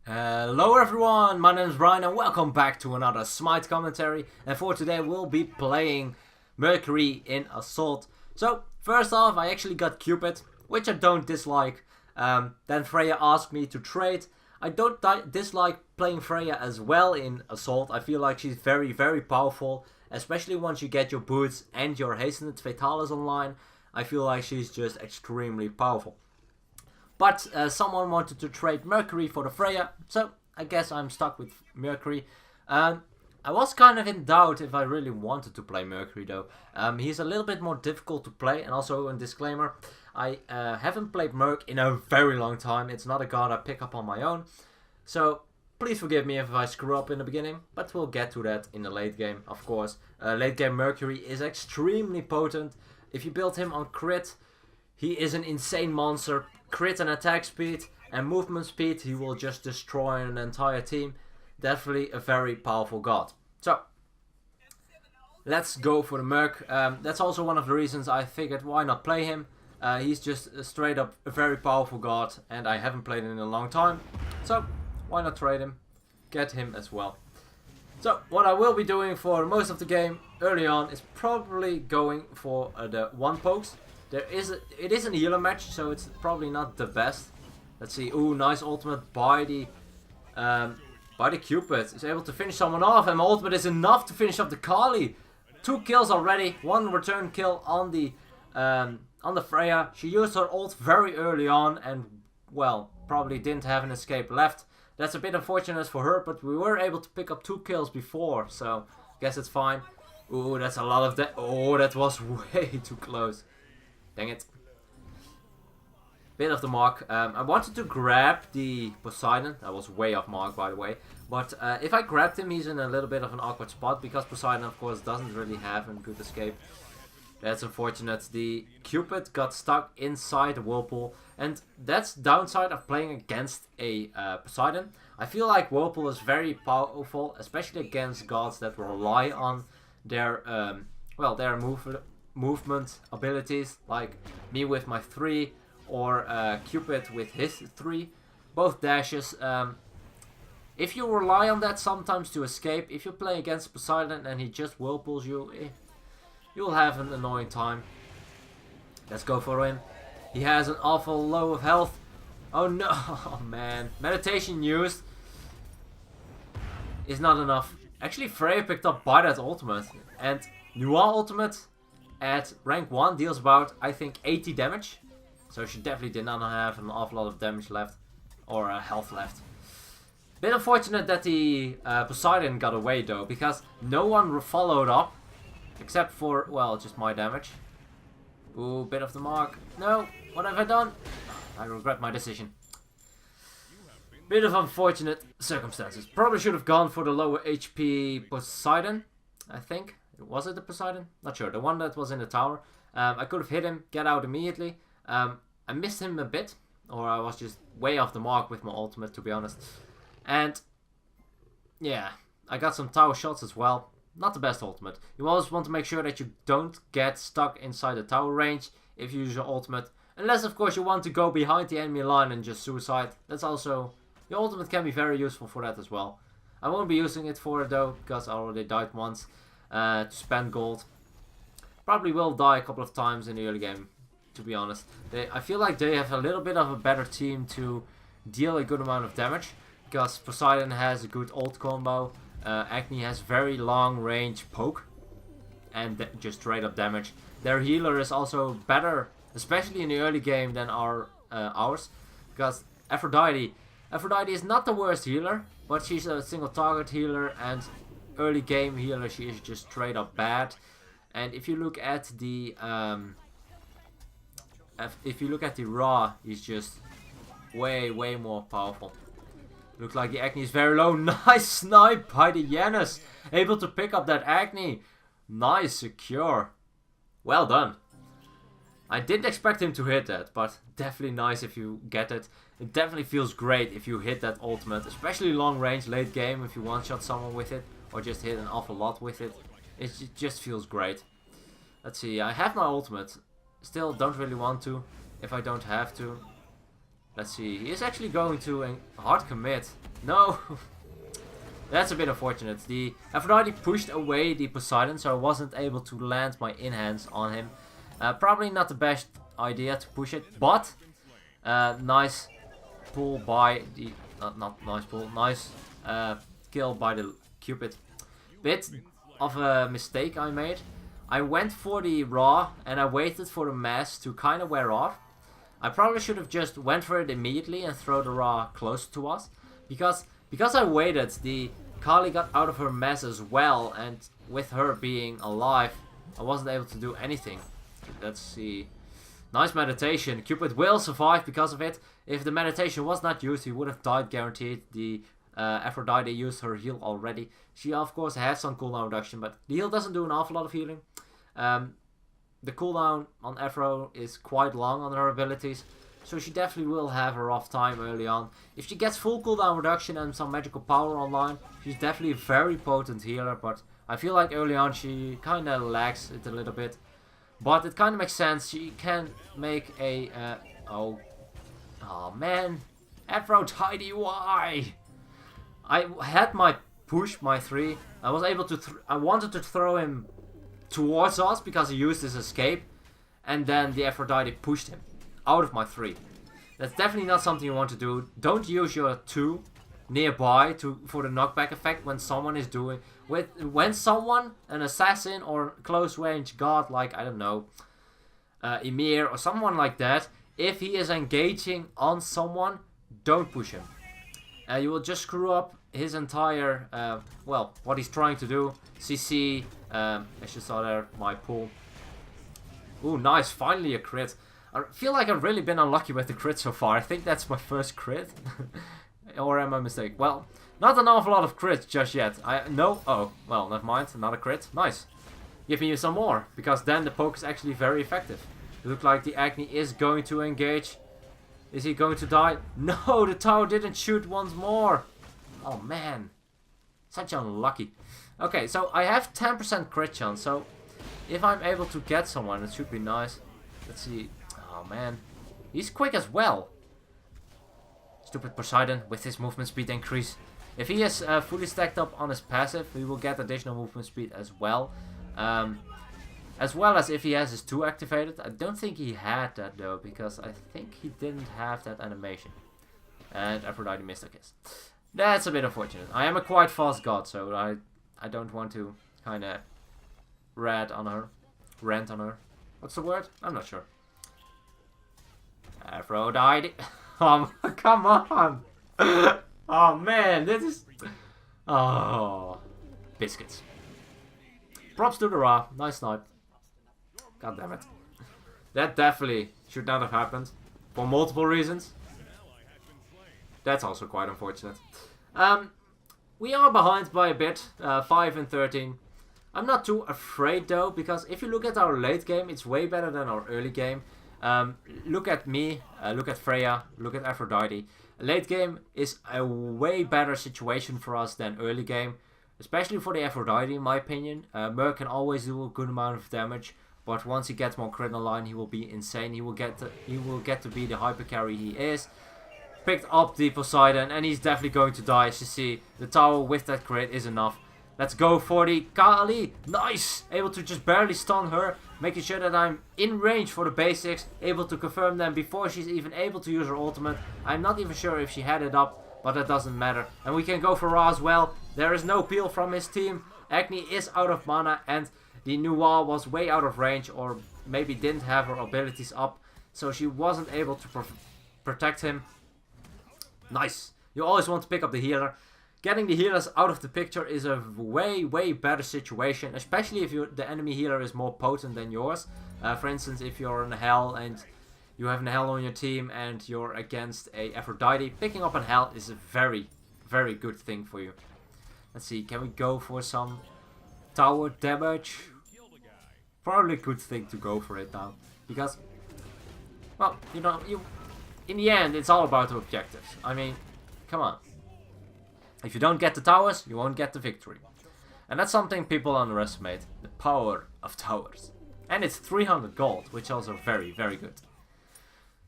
Hello everyone, my name is Brian and welcome back to another Smite commentary, and for today we'll be playing Mercury in Assault. So first off, I actually got Cupid, which I don't dislike. Then Freya asked me to trade. I don't dislike playing Freya as well in Assault. I feel like she's very powerful, especially once you get your boots and your hastened Fatalis online. I feel like she's just extremely powerful. But someone wanted to trade Mercury for the Freya, so I guess I'm stuck with Mercury. I was kind of in doubt if I really wanted to play Mercury though. He's a little bit more difficult to play, and also a disclaimer, I haven't played Merc in a very long time. It's not a god I pick up on my own. So please forgive me if I screw up in the beginning, but we'll get to that in the late game, of course. Late game Mercury is extremely potent. If you build him on crit, he is an insane monster. Crit and attack speed and movement speed, he will just destroy an entire team. Definitely a very powerful god. So, let's go for the Merc. That's also one of the reasons I figured why not play him. He's just straight up a very powerful god and I haven't played him in a long time. So, why not trade him? Get him as well. So, what I will be doing for most of the game early on is probably going for the one pokes. It is a healer match, so it's probably not the best. Let's see. Ooh, nice ultimate by the Cupid. He's able to finish someone off, and my ultimate is enough to finish off the Kali. 2 kills already. 1 return kill on the Freya. She used her ult very early on, and well, probably didn't have an escape left. That's a bit unfortunate for her, but we were able to pick up 2 kills before, so guess it's fine. Ooh, that's a lot of that. Oh, that was way too close. Dang it. Bit of the mark. I wanted to grab the Poseidon. That was way off mark, by the way. But if I grabbed him, he's in a little bit of an awkward spot. Because Poseidon, of course, doesn't really have a good escape. That's unfortunate. The Cupid got stuck inside the whirlpool. And that's the downside of playing against a Poseidon. I feel like whirlpool is very powerful. Especially against gods that rely on their, their movement abilities, like me with my 3 or Cupid with his 3, both dashes. If you rely on that sometimes to escape, if you play against Poseidon and he just whirlpools you, you'll have an annoying time. Let's go for him. He has an awful low of health. Oh no, oh man. Meditation used is not enough. Actually, Freya picked up by that ultimate, and Noir ultimate at rank 1 deals about, I think, 80 damage. So she definitely did not have an awful lot of damage left. Or health left. Bit unfortunate that the Poseidon got away though. Because no one followed up. Except for, well, just my damage. Ooh, bit of the mark. No, what have I done? I regret my decision. Bit of unfortunate circumstances. Probably should have gone for the lower HP Poseidon, I think. Was it the Poseidon? Not sure. The one that was in the tower. I could have hit him, get out immediately. I missed him a bit. Or I was just way off the mark with my ultimate, to be honest. And yeah, I got some tower shots as well. Not the best ultimate. You always want to make sure that you don't get stuck inside the tower range if you use your ultimate. Unless, of course, you want to go behind the enemy line and just suicide. That's also... Your ultimate can be very useful for that as well. I won't be using it for it though, because I already died once. To spend gold. Probably will die a couple of times in the early game, to be honest. I feel like they have a little bit of a better team to deal a good amount of damage. Because Poseidon has a good ult combo. Acne has very long range poke. And just straight up damage. Their healer is also better, especially in the early game, than ours. Because Aphrodite is not the worst healer. But she's a single target healer and... early game healer, she is just straight up bad. And if you look at the raw, he's just way more powerful. Looks like the Acne is very low. Nice snipe by the Janus, able to pick up that Acne. Nice, secure. Well done. I didn't expect him to hit that, but definitely nice if you get it. It definitely feels great if you hit that ultimate, especially long range, late game, if you one-shot someone with it. Or just hit an awful lot with it. It just feels great. Let's see, I have my ultimate. Still don't really want to, if I don't have to. Let's see. He is actually going to a hard commit. No. That's a bit unfortunate. The Aphrodite pushed away the Poseidon, so I wasn't able to land my in-hands on him. Probably not the best idea to push it, but nice pull by the... not nice pull, nice kill by the Cupid. Bit of a mistake I made. I went for the Ra and I waited for the mass to kind of wear off. I probably should have just went for it immediately and throw the Ra close to us. Because I waited, the Kali got out of her mess as well, and with her being alive, I wasn't able to do anything. Let's see. Nice meditation. Cupid will survive because of it. If the meditation was not used, he would have died guaranteed. The Aphrodite used her heal already. She of course has some cooldown reduction, but the heal doesn't do an awful lot of healing. The cooldown on Aphro is quite long on her abilities, so she definitely will have a rough time early on. If she gets full cooldown reduction and some magical power online, she's definitely a very potent healer, but I feel like early on she kinda lacks it a little bit. But it kinda makes sense. She can make a... oh man. Aphrodite, why? I had my push, my 3. I was able to... I wanted to throw him towards us because he used his escape. And then the Aphrodite pushed him out of my 3. That's definitely not something you want to do. Don't use your 2 nearby for the knockback effect when someone is doing... When someone, an assassin or close range god like, I don't know, Ymir or someone like that, if he is engaging on someone, don't push him. You will just screw up his entire, well, what he's trying to do. CC, as you saw there, my pull. Ooh, nice, finally a crit. I feel like I've really been unlucky with the crit so far. I think that's my first crit. Or am I mistaken? Well, not an awful lot of crits just yet. No, oh, well, never mind, another crit. Nice. Give me some more, because then the poke is actually very effective. It looks like the Agni is going to engage. Is he going to die? No, the tower didn't shoot once more. Oh man, such unlucky. Okay, so I have 10% crit chance, so if I'm able to get someone, it should be nice. Let's see. Oh man, he's quick as well. Stupid Poseidon with his movement speed increase. If he is fully stacked up on his passive, he will get additional movement speed as well. As well as if he has his 2 activated. I don't think he had that though, because I think he didn't have that animation. And Aphrodite missed a kiss. That's a bit unfortunate. I am a quite fast god, so I don't want to kind of rant on her. What's the word? I'm not sure. Aphrodite. Oh, come on. Oh man, this is... Oh, biscuits. Props to the Ra. Nice snipe. God damn it. That definitely should not have happened. For multiple reasons. That's also quite unfortunate. We are behind by a bit. 5 and 13. I'm not too afraid though, because if you look at our late game, it's way better than our early game. Look at me, look at Freya, look at Aphrodite. Late game is a way better situation for us than early game. Especially for the Aphrodite, in my opinion. Merc can always do a good amount of damage, but once he gets more crit online, he will be insane. He will get to be the hyper carry he is. Picked up the Poseidon, and he's definitely going to die. As you see, the tower with that crit is enough. Let's go for the Kali. Nice! Able to just barely stun her, making sure that I'm in range for the basics. Able to confirm them before she's even able to use her ultimate. I'm not even sure if she had it up, but that doesn't matter. And we can go for Ra as well. There is no peel from his team. Agni is out of mana, and the Nuwa was way out of range, or maybe didn't have her abilities up, so she wasn't able to protect him. Nice. You always want to pick up the healer. Getting the healers out of the picture is a way better situation, especially if the enemy healer is more potent than yours. For instance, if you're in Hell and you have an Hell on your team and you're against a Aphrodite, picking up an Hell is a very good thing for you. Let's see, can we go for some tower damage? Probably a good thing to go for it now, because, well, you know, in the end, it's all about the objectives. I mean, come on. If you don't get the towers, you won't get the victory. And that's something people underestimate. The power of towers. And it's 300 gold, which is also very good.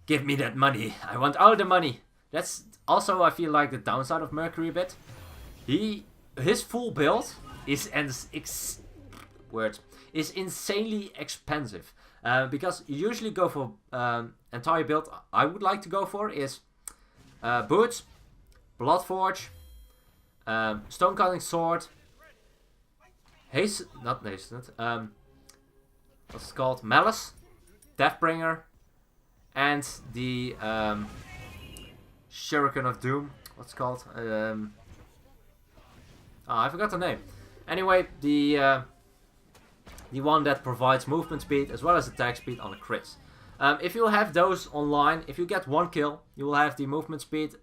Give me that money. I want all the money. That's also, I feel like, the downside of Mercury a bit. His full build is insanely expensive. Because you usually go for entire build I would like to go for is boots, Bloodforge, Stonecutting Sword, not Hastened, what's it called? Malice, Deathbringer, and the Shuriken of Doom. What's it called? I forgot the name. Anyway, the one that provides movement speed as well as attack speed on the crits. If you have those online, if you get 1 kill, you will have the movement speed.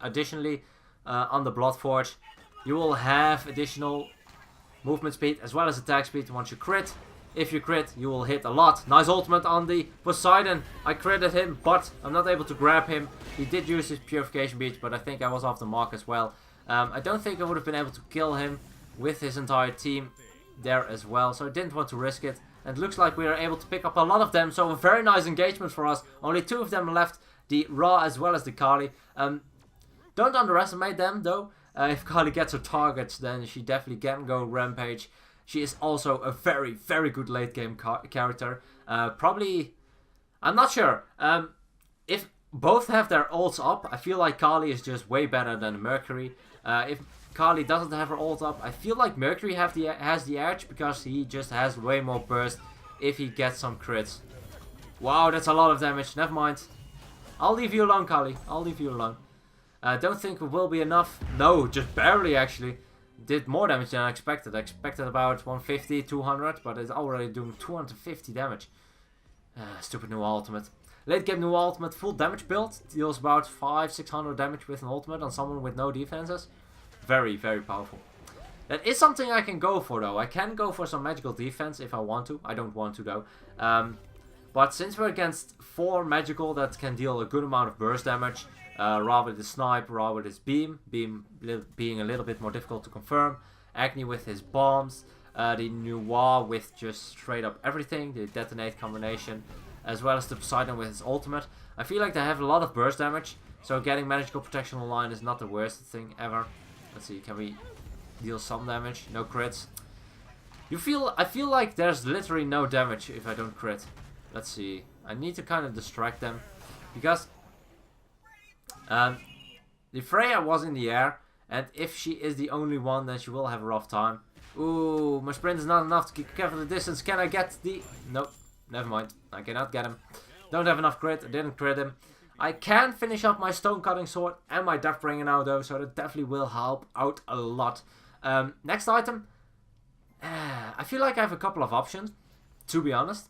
Additionally, on the Bloodforge, you will have additional movement speed as well as attack speed once you crit. If you crit, you will hit a lot. Nice ultimate on the Poseidon. I critted him, but I'm not able to grab him. He did use his Purification Beach, but I think I was off the mark as well. I don't think I would have been able to kill him with his entire team there as well, so I didn't want to risk it. And it looks like we are able to pick up a lot of them, so a very nice engagement for us. Only 2 of them left, the Ra as well as the Kali. Don't underestimate them though. If Kali gets her targets, then she definitely can go rampage. She is also a very, very good late game character. Probably, I'm not sure. If both have their ults up, I feel like Kali is just way better than Mercury. If Kali doesn't have her ult up, I feel like Mercury has the edge because he just has way more burst if he gets some crits. Wow, that's a lot of damage. Never mind. I'll leave you alone, Kali. I'll leave you alone. Don't think it will be enough. No, just barely actually. Did more damage than I expected. I expected about 150, 200, but it's already doing 250 damage. Stupid new ultimate. Late game new ultimate, full damage build. Deals about 500-600 damage with an ultimate on someone with no defenses. Very, very powerful. That is something I can go for though. I can go for some magical defense if I want to. I don't want to though. But since we're against 4 magical that can deal a good amount of burst damage, Ra with his snipe, Ra with his beam being a little bit more difficult to confirm, Agni with his bombs, the Noir with just straight up everything, the detonate combination, as well as the Poseidon with his ultimate. I feel like they have a lot of burst damage, so getting magical protection online is not the worst thing ever. Let's see, can we deal some damage? No crits. I feel like there's literally no damage if I don't crit. Let's see. I need to kind of distract them because the Freya was in the air, and if she is the only one, then she will have a rough time. Ooh, my sprint is not enough to cover the distance. Can I get the... Nope, never mind. I cannot get him. Don't have enough crit. I didn't crit him. I can finish up my Stonecutting Sword and my Deathbringer now though, so that definitely will help out a lot. Next item. I feel like I have a couple of options, to be honest.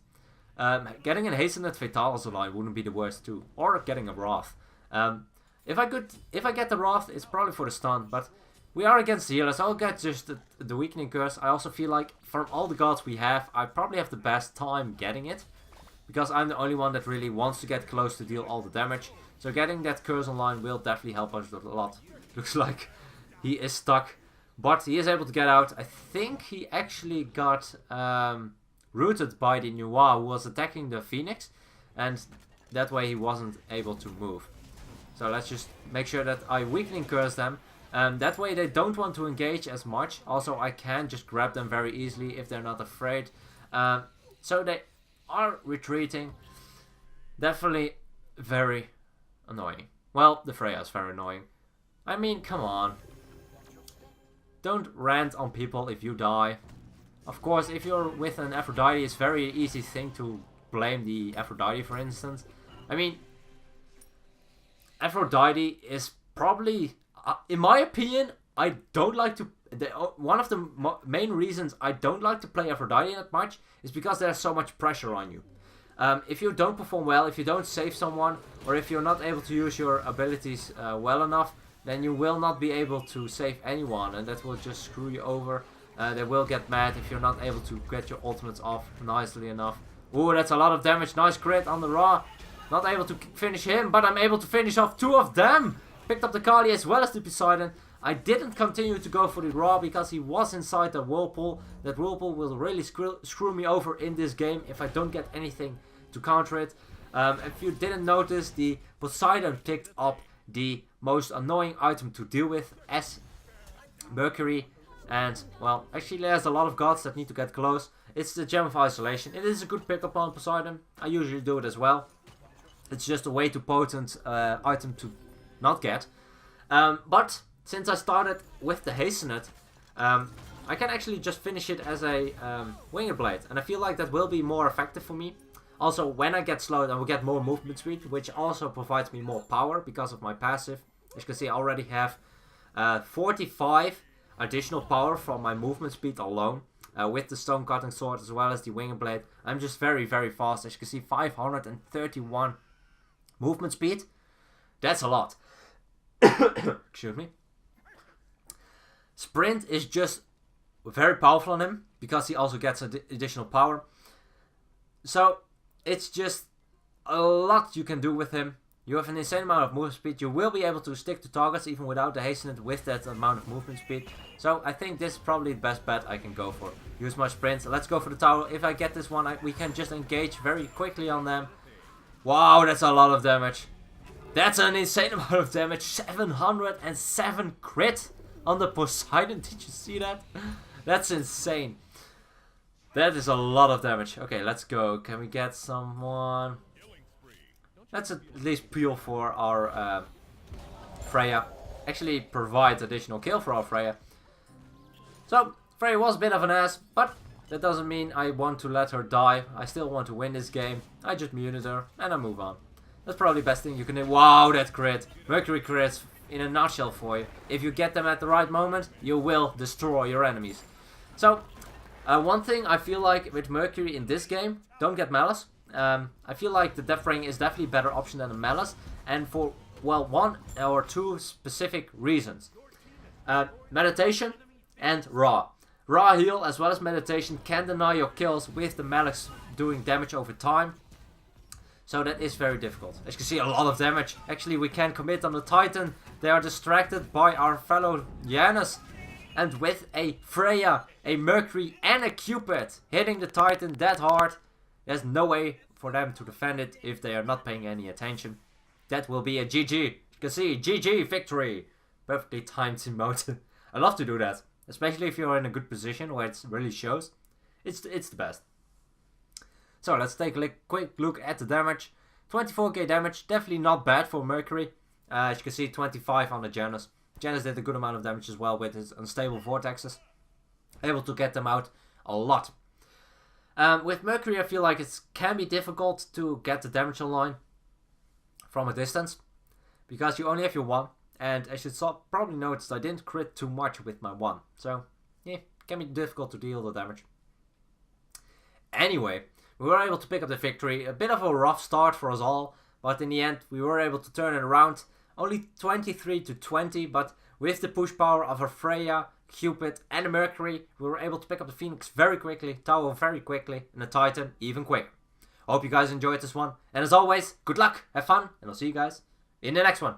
Getting an Hastened Fatalis online wouldn't be the worst too. Or getting a Wrath. If I get the Wrath, it's probably for the stun, but we are against the healers. I'll get just the Weakening Curse. I also feel like from all the gods we have, I probably have the best time getting it, because I'm the only one that really wants to get close to deal all the damage. So getting that curse online will definitely help us a lot. Looks like he is stuck, but he is able to get out. I think he actually got rooted by the Noir who was attacking the Phoenix, and that way he wasn't able to move. So let's just make sure that I Weakening Curse them. That way they don't want to engage as much. Also, I can just grab them very easily if they're not afraid. So they are retreating. Definitely very annoying. Well, the Freya is very annoying. I mean, come on. Don't rant on people if you die. Of course, if you're with an Aphrodite, it's a very easy thing to blame the Aphrodite, for instance. I mean, Aphrodite is probably, in my opinion, I don't like to... one of the main reasons I don't like to play Aphrodite that much is because there's so much pressure on you. If you don't perform well, if you don't save someone, or if you're not able to use your abilities well enough, then you will not be able to save anyone, and that will just screw you over. They will get mad if you're not able to get your ultimates off nicely enough. Ooh, that's a lot of damage. Nice crit on the Ra. Not able to finish him, but I'm able to finish off 2 of them. Picked up the Kali as well as the Poseidon. I didn't continue to go for the Ra because he was inside the Whirlpool. That Whirlpool will really screw me over in this game if I don't get anything to counter it. If you didn't notice, the Poseidon picked up the most annoying item to deal with as Mercury. And, well, actually there's a lot of gods that need to get close. It's the Gem of Isolation. It is a good pickup on Poseidon. I usually do it as well. It's just a way too potent item to not get. But since I started with the Hasten It, I can actually just finish it as a Winged Blade. And I feel like that will be more effective for me. Also, when I get slowed, I will get more movement speed, which also provides me more power because of my passive. As you can see, I already have 45 additional power from my movement speed alone. With the Stone Cutting Sword as well as the Winged Blade. I'm just very, very fast. As you can see, 531 movement speed. That's a lot. Excuse me. Sprint is just very powerful on him because he also gets additional power. So it's just a lot you can do with him. You have an insane amount of movement speed. You will be able to stick to targets even without the Hasten It with that amount of movement speed. So I think this is probably the best bet I can go for. Use my sprint. Let's go for the tower. If I get this one, we can just engage very quickly on them. Wow, that's a lot of damage. That's an insane amount of damage. 707 crit on the Poseidon. Did you see that? That's insane. That is a lot of damage. Okay, let's go. Can we get someone? Let's at least peel for our Freya. Actually provide additional kill for our Freya. So, Freya was a bit of an ass, but that doesn't mean I want to let her die. I still want to win this game. I just muted her and I move on. That's probably the best thing you can do. Wow, that crit. Mercury crits in a nutshell for you. If you get them at the right moment, you will destroy your enemies. So, one thing I feel like with Mercury in this game, don't get Malice. I feel like the Death Ring is definitely a better option than the Malice. And for, well, one or two specific reasons. Meditation and Raw. Raw heal as well as meditation can deny your kills with the Malice doing damage over time. So that is very difficult. As you can see, a lot of damage. Actually, we can commit on the Titan. They are distracted by our fellow Janus. And with a Freya, a Mercury and a Cupid hitting the Titan that hard, there's no way for them to defend it if they are not paying any attention. That will be a GG. You can see, GG victory. Perfectly timed emote. I love to do that. Especially if you're in a good position where it really shows. It's the best. So let's take a quick look at the damage. 24k damage, definitely not bad for Mercury. As you can see, 25 on the Janus. Janus did a good amount of damage as well with his unstable vortexes. Able to get them out a lot. With Mercury, I feel like it can be difficult to get the damage online from a distance. Because you only have your 1. And as you probably noticed, I didn't crit too much with my 1. So, yeah, it can be difficult to deal the damage. Anyway, we were able to pick up the victory. A bit of a rough start for us all. But in the end, we were able to turn it around. Only 23 to 20. But with the push power of a Freya, Cupid and a Mercury, we were able to pick up the Phoenix very quickly. Tower very quickly. And the Titan even quicker. I hope you guys enjoyed this one. And as always, good luck, have fun. And I'll see you guys in the next one.